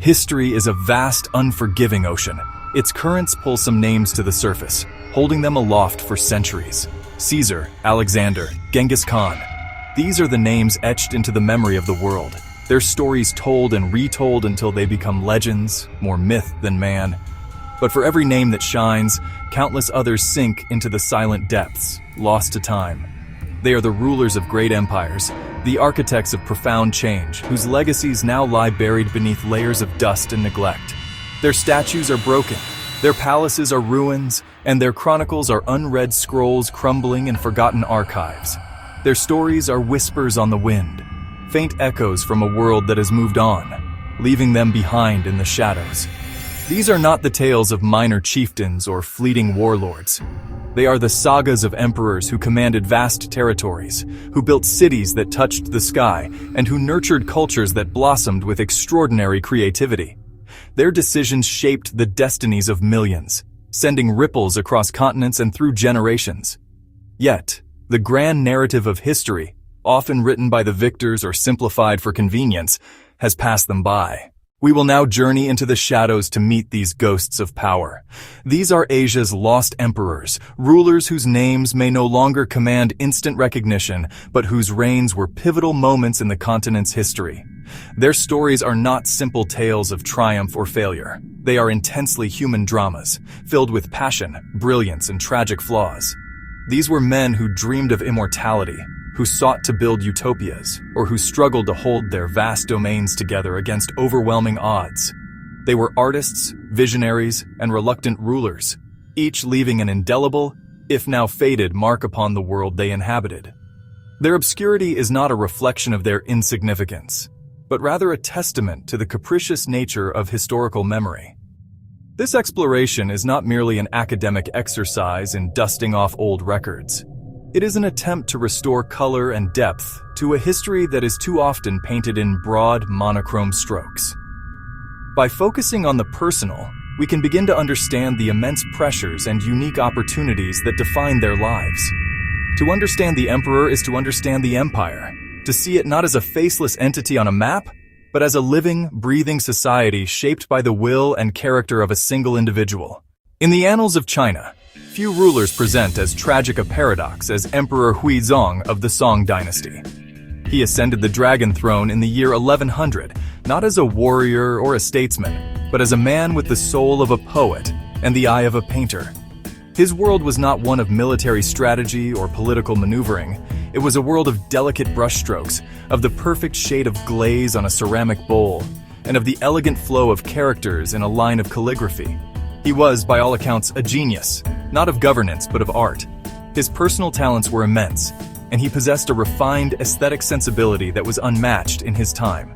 History is a vast, unforgiving ocean. Its currents pull some names to the surface, holding them aloft for centuries. Caesar, Alexander, Genghis Khan. These are the names etched into the memory of the world. Their stories told and retold until they become legends, more myth than man. But for every name that shines, countless others sink into the silent depths, lost to time. They are the rulers of great empires, the architects of profound change, whose legacies now lie buried beneath layers of dust and neglect. Their statues are broken, their palaces are ruins, and their chronicles are unread scrolls crumbling in forgotten archives. Their stories are whispers on the wind, faint echoes from a world that has moved on, leaving them behind in the shadows. These are not the tales of minor chieftains or fleeting warlords. They are the sagas of emperors who commanded vast territories, who built cities that touched the sky, and who nurtured cultures that blossomed with extraordinary creativity. Their decisions shaped the destinies of millions, sending ripples across continents and through generations. Yet, the grand narrative of history, often written by the victors or simplified for convenience, has passed them by. We will now journey into the shadows to meet these ghosts of power. These are Asia's lost emperors, rulers whose names may no longer command instant recognition, but whose reigns were pivotal moments in the continent's history. Their stories are not simple tales of triumph or failure. They are intensely human dramas, filled with passion, brilliance, and tragic flaws. These were men who dreamed of immortality, who sought to build utopias, or who struggled to hold their vast domains together against overwhelming odds. They were artists, visionaries, and reluctant rulers, each leaving an indelible, if now faded, mark upon the world they inhabited. Their obscurity is not a reflection of their insignificance, but rather a testament to the capricious nature of historical memory. This exploration is not merely an academic exercise in dusting off old records. It is an attempt to restore color and depth to a history that is too often painted in broad, monochrome strokes. By focusing on the personal, we can begin to understand the immense pressures and unique opportunities that define their lives. To understand the emperor is to understand the empire, to see it not as a faceless entity on a map, but as a living, breathing society shaped by the will and character of a single individual. In the annals of China, few rulers present as tragic a paradox as Emperor Huizong of the Song dynasty. He ascended the dragon throne in the year 1100, not as a warrior or a statesman, but as a man with the soul of a poet and the eye of a painter. His world was not one of military strategy or political maneuvering. It was a world of delicate brushstrokes, of the perfect shade of glaze on a ceramic bowl, and of the elegant flow of characters in a line of calligraphy. He was, by all accounts, a genius, not of governance but of art. His personal talents were immense, and he possessed a refined aesthetic sensibility that was unmatched in his time.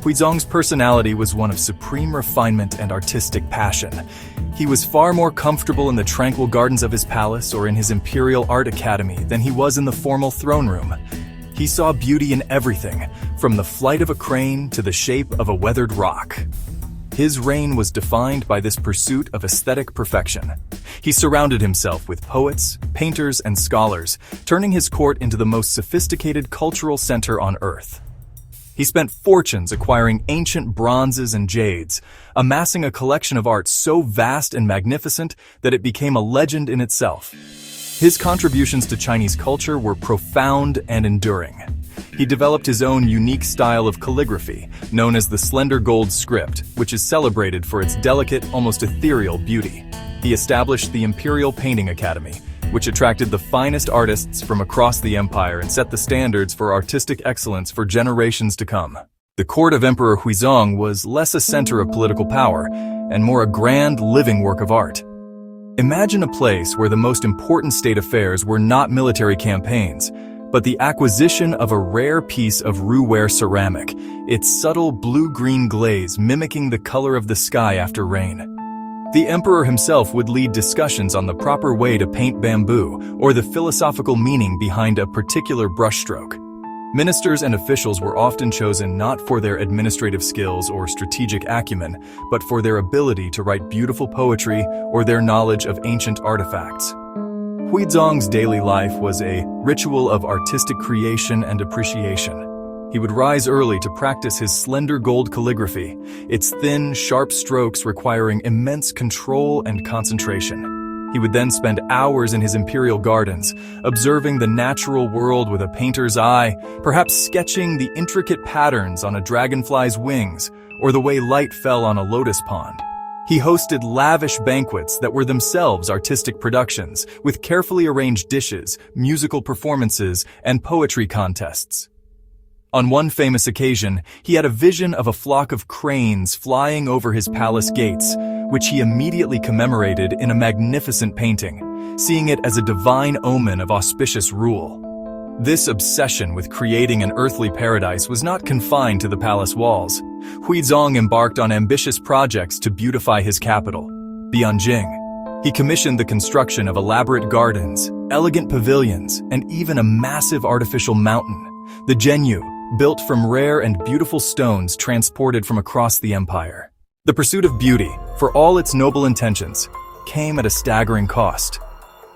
Huizong's personality was one of supreme refinement and artistic passion. He was far more comfortable in the tranquil gardens of his palace or in his imperial art academy than he was in the formal throne room. He saw beauty in everything, from the flight of a crane to the shape of a weathered rock. His reign was defined by this pursuit of aesthetic perfection. He surrounded himself with poets, painters, and scholars, turning his court into the most sophisticated cultural center on earth. He spent fortunes acquiring ancient bronzes and jades, amassing a collection of art so vast and magnificent that it became a legend in itself. His contributions to Chinese culture were profound and enduring. He developed his own unique style of calligraphy, known as the slender gold script, which is celebrated for its delicate, almost ethereal beauty. He established the Imperial Painting Academy, which attracted the finest artists from across the empire and set the standards for artistic excellence for generations to come. The court of Emperor Huizong was less a center of political power and more a grand, living work of art. Imagine a place where the most important state affairs were not military campaigns, but the acquisition of a rare piece of Rouware ceramic, its subtle blue-green glaze mimicking the color of the sky after rain. The emperor himself would lead discussions on the proper way to paint bamboo or the philosophical meaning behind a particular brushstroke. Ministers and officials were often chosen not for their administrative skills or strategic acumen, but for their ability to write beautiful poetry or their knowledge of ancient artifacts. Huizong's daily life was a ritual of artistic creation and appreciation. He would rise early to practice his slender gold calligraphy, its thin, sharp strokes requiring immense control and concentration. He would then spend hours in his imperial gardens, observing the natural world with a painter's eye, perhaps sketching the intricate patterns on a dragonfly's wings or the way light fell on a lotus pond. He hosted lavish banquets that were themselves artistic productions, with carefully arranged dishes, musical performances, and poetry contests. On one famous occasion, he had a vision of a flock of cranes flying over his palace gates, which he immediately commemorated in a magnificent painting, seeing it as a divine omen of auspicious rule. This obsession with creating an earthly paradise was not confined to the palace walls. Huizong embarked on ambitious projects to beautify his capital, Bianjing. He commissioned the construction of elaborate gardens, elegant pavilions, and even a massive artificial mountain, the Zhenyu, built from rare and beautiful stones transported from across the empire. The pursuit of beauty, for all its noble intentions, came at a staggering cost.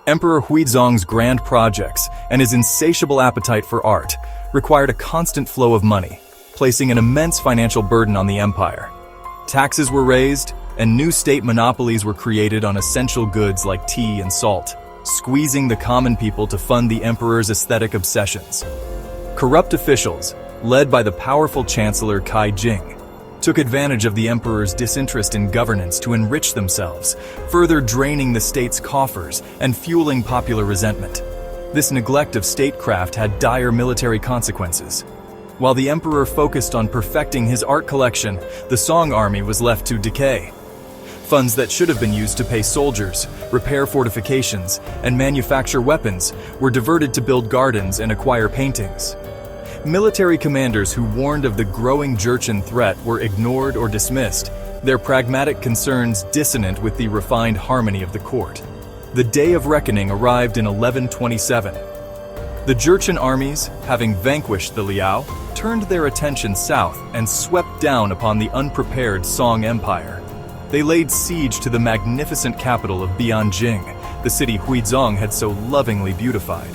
Emperor Huizong's grand projects and his insatiable appetite for art required a constant flow of money, placing an immense financial burden on the empire. Taxes were raised, and new state monopolies were created on essential goods like tea and salt, squeezing the common people to fund the emperor's aesthetic obsessions. Corrupt officials, led by the powerful Chancellor Kai Jing, took advantage of the emperor's disinterest in governance to enrich themselves, further draining the state's coffers and fueling popular resentment. This neglect of statecraft had dire military consequences. While the emperor focused on perfecting his art collection, the Song army was left to decay. Funds that should have been used to pay soldiers, repair fortifications, and manufacture weapons were diverted to build gardens and acquire paintings. Military commanders who warned of the growing Jurchen threat were ignored or dismissed, their pragmatic concerns dissonant with the refined harmony of the court. The day of reckoning arrived in 1127. The Jurchen armies, having vanquished the Liao, turned their attention south and swept down upon the unprepared Song Empire. They laid siege to the magnificent capital of Bianjing, the city Huizong had so lovingly beautified.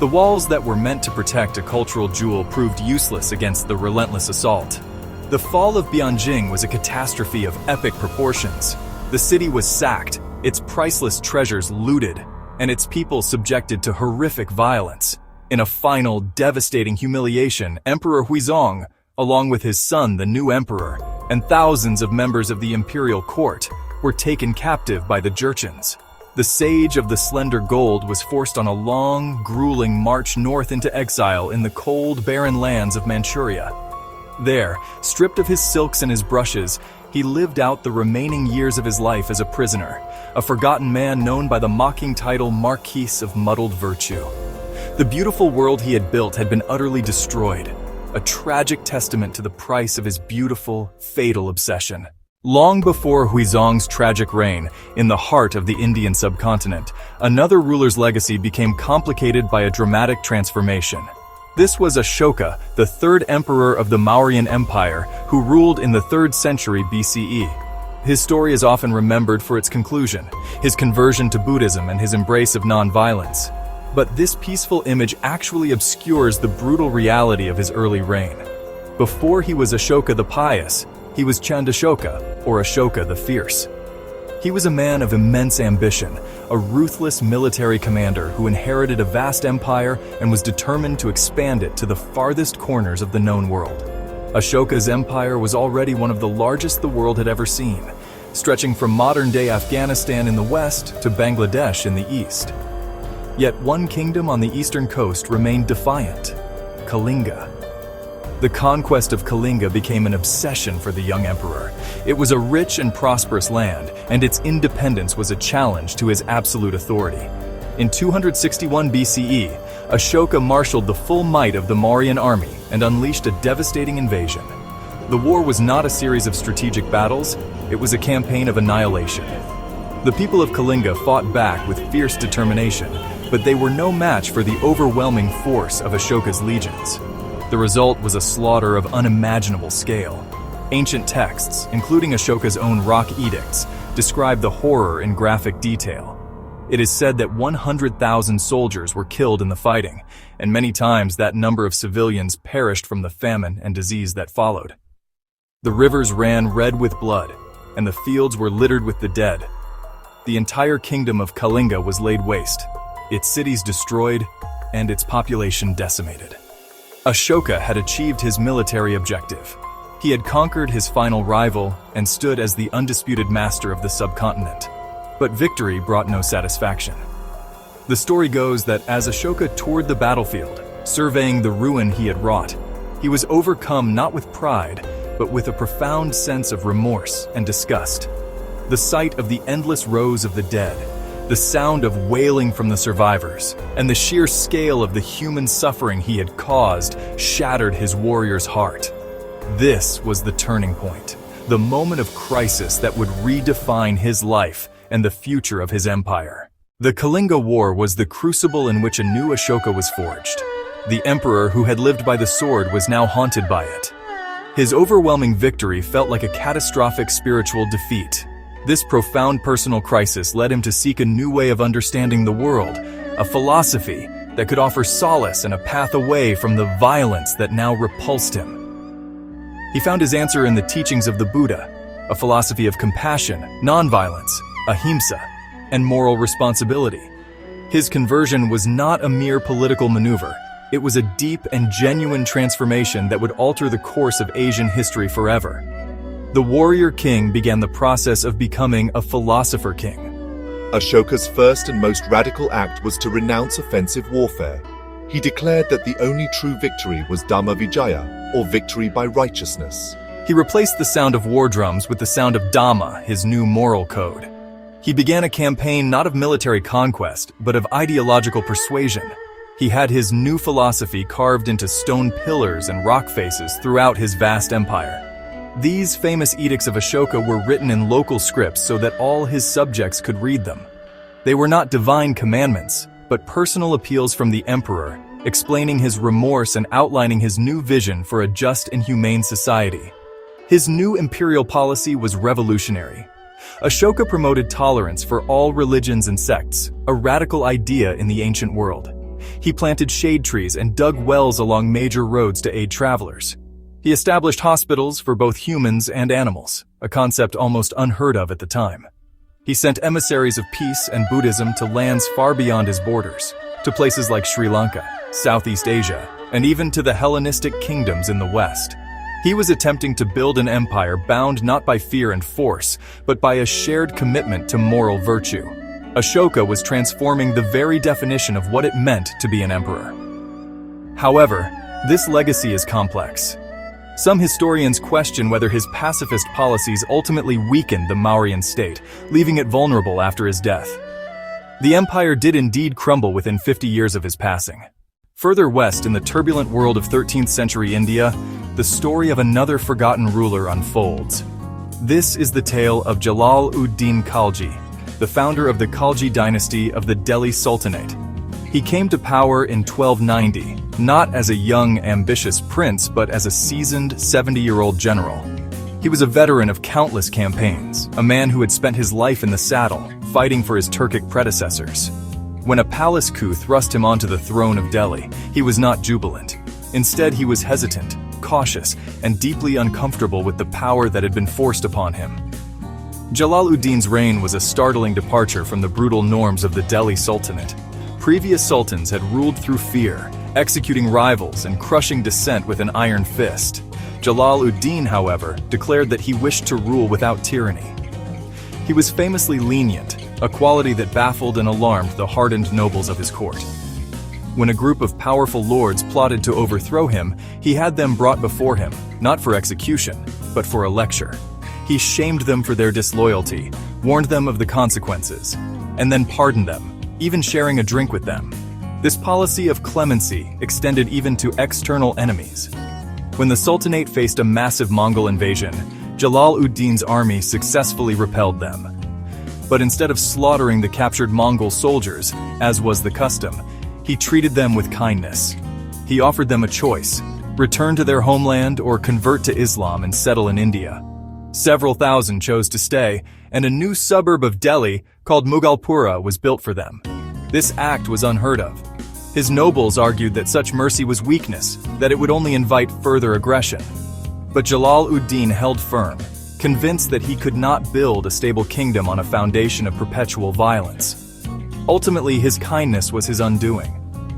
The walls that were meant to protect a cultural jewel proved useless against the relentless assault. The fall of Bianjing was a catastrophe of epic proportions. The city was sacked, its priceless treasures looted, and its people subjected to horrific violence. In a final, devastating humiliation, Emperor Huizong, along with his son, the new emperor, and thousands of members of the imperial court, were taken captive by the Jurchens. The sage of the slender gold was forced on a long, grueling march north into exile in the cold, barren lands of Manchuria. There, stripped of his silks and his brushes, he lived out the remaining years of his life as a prisoner, a forgotten man known by the mocking title Marquis of Muddled Virtue. The beautiful world he had built had been utterly destroyed, a tragic testament to the price of his beautiful, fatal obsession. Long before Huizong's tragic reign, in the heart of the Indian subcontinent, another ruler's legacy became complicated by a dramatic transformation. This was Ashoka, the third emperor of the Mauryan Empire, who ruled in the 3rd century BCE. His story is often remembered for its conclusion, his conversion to Buddhism and his embrace of non-violence. But this peaceful image actually obscures the brutal reality of his early reign. Before he was Ashoka the Pious, he was Chandashoka, or Ashoka the Fierce. He was a man of immense ambition, a ruthless military commander who inherited a vast empire and was determined to expand it to the farthest corners of the known world. Ashoka's empire was already one of the largest the world had ever seen, stretching from modern-day Afghanistan in the west to Bangladesh in the east. Yet one kingdom on the eastern coast remained defiant: Kalinga. The conquest of Kalinga became an obsession for the young emperor. It was a rich and prosperous land, and its independence was a challenge to his absolute authority. In 261 BCE, Ashoka marshaled the full might of the Mauryan army and unleashed a devastating invasion. The war was not a series of strategic battles, it was a campaign of annihilation. The people of Kalinga fought back with fierce determination, but they were no match for the overwhelming force of Ashoka's legions. The result was a slaughter of unimaginable scale. Ancient texts, including Ashoka's own rock edicts, describe the horror in graphic detail. It is said that 100,000 soldiers were killed in the fighting, and many times that number of civilians perished from the famine and disease that followed. The rivers ran red with blood, and the fields were littered with the dead. The entire kingdom of Kalinga was laid waste, its cities destroyed, and its population decimated. Ashoka had achieved his military objective. He had conquered his final rival and stood as the undisputed master of the subcontinent. But victory brought no satisfaction. The story goes that as Ashoka toured the battlefield, surveying the ruin he had wrought, he was overcome not with pride, but with a profound sense of remorse and disgust. The sight of the endless rows of the dead, the sound of wailing from the survivors, and the sheer scale of the human suffering he had caused shattered his warrior's heart. This was the turning point, the moment of crisis that would redefine his life and the future of his empire. The Kalinga War was the crucible in which a new Ashoka was forged. The emperor who had lived by the sword was now haunted by it. His overwhelming victory felt like a catastrophic spiritual defeat. This profound personal crisis led him to seek a new way of understanding the world, a philosophy that could offer solace and a path away from the violence that now repulsed him. He found his answer in the teachings of the Buddha, a philosophy of compassion, nonviolence, ahimsa, and moral responsibility. His conversion was not a mere political maneuver. It was a deep and genuine transformation that would alter the course of Asian history forever. The warrior king began the process of becoming a philosopher king. Ashoka's first and most radical act was to renounce offensive warfare. He declared that the only true victory was Dhamma Vijaya, or victory by righteousness. He replaced the sound of war drums with the sound of Dhamma, his new moral code. He began a campaign not of military conquest, but of ideological persuasion. He had his new philosophy carved into stone pillars and rock faces throughout his vast empire. These famous edicts of Ashoka were written in local scripts so that all his subjects could read them. They were not divine commandments, but personal appeals from the emperor, explaining his remorse and outlining his new vision for a just and humane society. His new imperial policy was revolutionary. Ashoka promoted tolerance for all religions and sects, a radical idea in the ancient world. He planted shade trees and dug wells along major roads to aid travelers. He established hospitals for both humans and animals, a concept almost unheard of at the time. He sent emissaries of peace and Buddhism to lands far beyond his borders, to places like Sri Lanka, Southeast Asia, and even to the Hellenistic kingdoms in the West. He was attempting to build an empire bound not by fear and force, but by a shared commitment to moral virtue. Ashoka was transforming the very definition of what it meant to be an emperor. However, this legacy is complex. Some historians question whether his pacifist policies ultimately weakened the Mauryan state, leaving it vulnerable after his death. The empire did indeed crumble within 50 years of his passing. Further west in the turbulent world of 13th century India, the story of another forgotten ruler unfolds. This is the tale of Jalal-ud-Din Khalji, the founder of the Khalji dynasty of the Delhi Sultanate. He came to power in 1290, not as a young, ambitious prince, but as a seasoned 70-year-old general. He was a veteran of countless campaigns, a man who had spent his life in the saddle, fighting for his Turkic predecessors. When a palace coup thrust him onto the throne of Delhi, he was not jubilant. Instead, he was hesitant, cautious, and deeply uncomfortable with the power that had been forced upon him. Jalal-ud-Din's reign was a startling departure from the brutal norms of the Delhi Sultanate. Previous sultans had ruled through fear, executing rivals and crushing dissent with an iron fist. Jalal-ud-Din, however, declared that he wished to rule without tyranny. He was famously lenient, a quality that baffled and alarmed the hardened nobles of his court. When a group of powerful lords plotted to overthrow him, he had them brought before him, not for execution, but for a lecture. He shamed them for their disloyalty, warned them of the consequences, and then pardoned them, even sharing a drink with them. This policy of clemency extended even to external enemies. When the Sultanate faced a massive Mongol invasion, Jalal-ud-Din's army successfully repelled them. But instead of slaughtering the captured Mongol soldiers, as was the custom, he treated them with kindness. He offered them a choice: return to their homeland or convert to Islam and settle in India. Several thousand chose to stay, and a new suburb of Delhi called Mughalpura was built for them. This act was unheard of. His nobles argued that such mercy was weakness, that it would only invite further aggression. But Jalal-ud-Din held firm, convinced that he could not build a stable kingdom on a foundation of perpetual violence. Ultimately, his kindness was his undoing.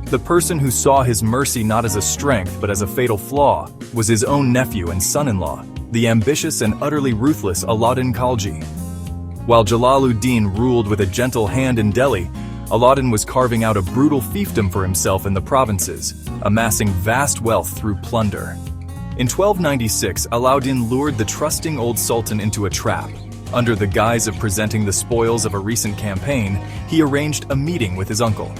The person who saw his mercy not as a strength but as a fatal flaw was his own nephew and son-in-law, the ambitious and utterly ruthless Alauddin Khalji. While Jalal-ud-Din ruled with a gentle hand in Delhi, Alauddin was carving out a brutal fiefdom for himself in the provinces, amassing vast wealth through plunder. In 1296, Alauddin lured the trusting old sultan into a trap. Under the guise of presenting the spoils of a recent campaign, he arranged a meeting with his uncle.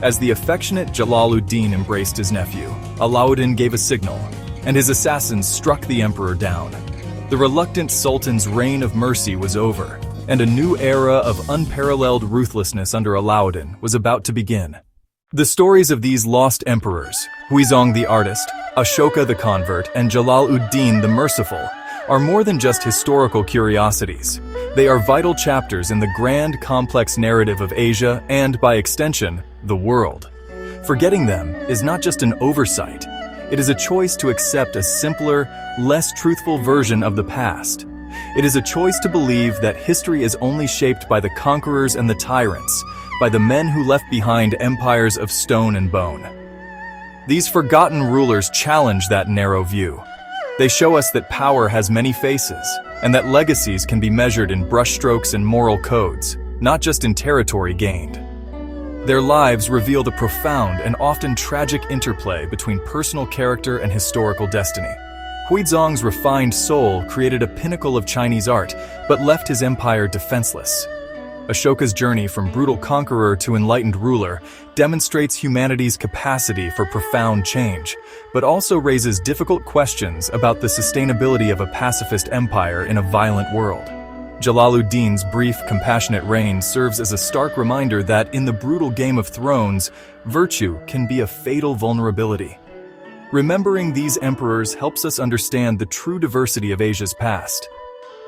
As the affectionate Jalal-ud-Din embraced his nephew, Alauddin gave a signal, and his assassins struck the emperor down. The Reluctant Sultan's reign of mercy was over, and a new era of unparalleled ruthlessness under Alauddin was about to begin. The stories of these lost emperors, Huizong the artist, Ashoka the convert, and Jalal-ud-Din the merciful, are more than just historical curiosities. They are vital chapters in the grand, complex narrative of Asia and, by extension, the world. Forgetting them is not just an oversight. It is a choice to accept a simpler, less truthful version of the past. It is a choice to believe that history is only shaped by the conquerors and the tyrants, by the men who left behind empires of stone and bone. These forgotten rulers challenge that narrow view. They show us that power has many faces, and that legacies can be measured in brushstrokes and moral codes, not just in territory gained. Their lives reveal the profound and often tragic interplay between personal character and historical destiny. Huizong's refined soul created a pinnacle of Chinese art, but left his empire defenseless. Ashoka's journey from brutal conqueror to enlightened ruler demonstrates humanity's capacity for profound change, but also raises difficult questions about the sustainability of a pacifist empire in a violent world. Jalal-ud-Din's brief, compassionate reign serves as a stark reminder that in the brutal Game of Thrones, virtue can be a fatal vulnerability. Remembering these emperors helps us understand the true diversity of Asia's past.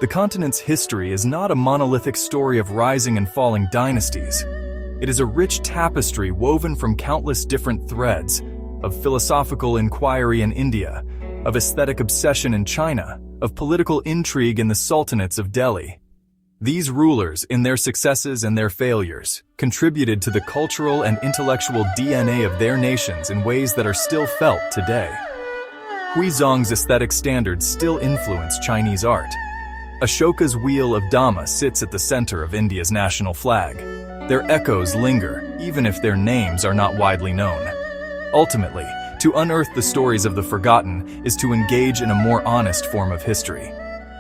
The continent's history is not a monolithic story of rising and falling dynasties. It is a rich tapestry woven from countless different threads, of philosophical inquiry in India, of aesthetic obsession in China, of political intrigue in the sultanates of Delhi. These rulers, in their successes and their failures, contributed to the cultural and intellectual DNA of their nations in ways that are still felt today. Huizong's aesthetic standards still influence Chinese art. Ashoka's Wheel of Dhamma sits at the center of India's national flag. Their echoes linger, even if their names are not widely known. Ultimately, to unearth the stories of the forgotten is to engage in a more honest form of history.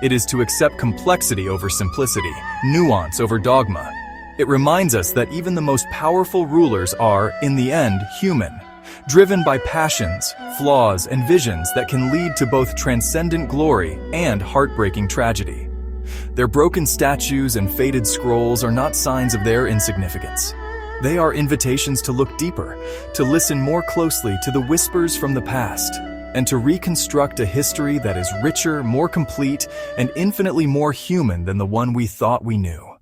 It is to accept complexity over simplicity, nuance over dogma. It reminds us that even the most powerful rulers are, in the end, human, driven by passions, flaws, and visions that can lead to both transcendent glory and heartbreaking tragedy. Their broken statues and faded scrolls are not signs of their insignificance. They are invitations to look deeper, to listen more closely to the whispers from the past, and to reconstruct a history that is richer, more complete, and infinitely more human than the one we thought we knew.